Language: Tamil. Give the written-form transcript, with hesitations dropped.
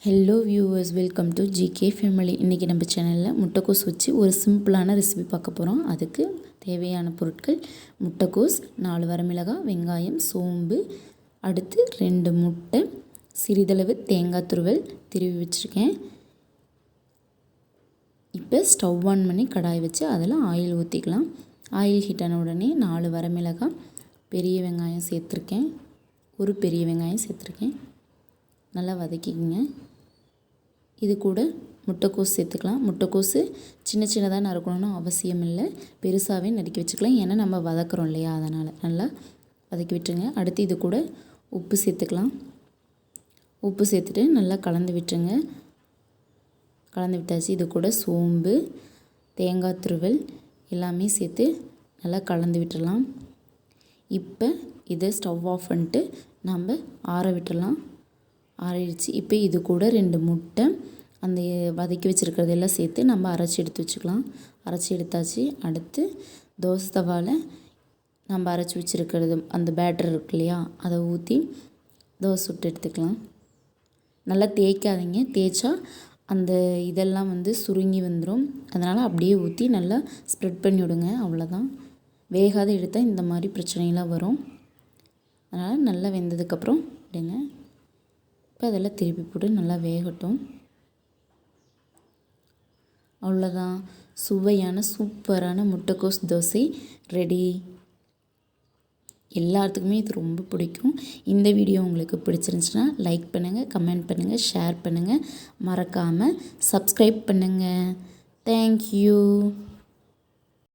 Hello viewers, welcome to GK family. இன்றைக்கி நம்ம சேனலில் முட்டைக்கோஸ் வச்சு ஒரு சிம்பிளான ரெசிபி பார்க்க போகிறோம். அதுக்கு தேவையான பொருட்கள்: முட்டைக்கோஸ், 4 வரமிளகாய், வெங்காயம், சோம்பு, அடுத்து 2 முட்டை, சிறிதளவு தேங்காய் துருவல் திருவி வச்சுருக்கேன். இப்போ ஸ்டவ் ஆன் பண்ணி கடாய் வச்சு அதில் ஆயில் ஊற்றிக்கலாம். ஆயில் ஹீட் ஆன உடனே 4 வரமிளகாய், பெரிய வெங்காயம் சேர்த்துருக்கேன். ஒரு பெரிய வெங்காயம் சேர்த்துருக்கேன். நல்லா வதக்கிக்கங்க. இது கூட முட்டைக்கோஸ் சேர்த்துக்கலாம். முட்டைக்கோஸு சின்ன சின்னதாக நறுக்கணும்னு அவசியம் இல்லை, பெருசாகவே நறுக்கி வச்சுக்கலாம். ஏன்னா நம்ம வதக்குறோம் இல்லையா, அதனால் நல்லா வதக்கி விட்டுருங்க. அடுத்து இது கூட உப்பு சேர்த்துக்கலாம். உப்பு சேர்த்துட்டு நல்லா கலந்து விட்டுருங்க. கலந்து விட்டாச்சு. இது கூட சோம்பு, தேங்காய் துருவல் எல்லாமே சேர்த்து நல்லா கலந்து விட்டுடலாம். இப்போ இதை ஸ்டவ் ஆஃப் பண்ணிட்டு நம்ம ஆற விட்டுடலாம். ஆறிடுச்சு. இப்போ இது கூட 2 முட்டை, அந்த வதக்கி வச்சுருக்கிறதெல்லாம் சேர்த்து நம்ம அரைச்சி எடுத்து வச்சுக்கலாம். அரைச்சி எடுத்தாச்சு. அடுத்து தோசை தவாவில் நம்ம அரைச்சி வச்சுருக்கிறது அந்த பேட்டர் இருக்கு இல்லையா, அதை ஊற்றி தோசை சுட்டு எடுத்துக்கலாம். நல்லா தேய்க்காதீங்க, தேய்ச்சா அந்த இதெல்லாம் சுருங்கி வந்துடும். அதனால் அப்படியே ஊற்றி நல்லா ஸ்ப்ரெட் பண்ணி விடுங்க. அவ்வளோதான். வேகாத எடுத்தால் இந்த மாதிரி பிரச்சனைலாம் வரும். அதனால் நல்லா வெந்ததுக்கப்புறம் விடுங்க. இப்போ அதெல்லாம் திருப்பி போட்டு நல்லா வேகட்டும். அவ்வளோதான், சுவையான சூப்பரான முட்டைக்கோஸ் தோசை ரெடி. எல்லாத்துக்குமே இது ரொம்ப பிடிக்கும். இந்த வீடியோ உங்களுக்கு பிடிச்சிருந்துச்சுன்னா லைக் பண்ணுங்கள், கமெண்ட் பண்ணுங்கள், ஷேர் பண்ணுங்கள். மறக்காமல் சப்ஸ்கிரைப் பண்ணுங்கள். தேங்க்யூ.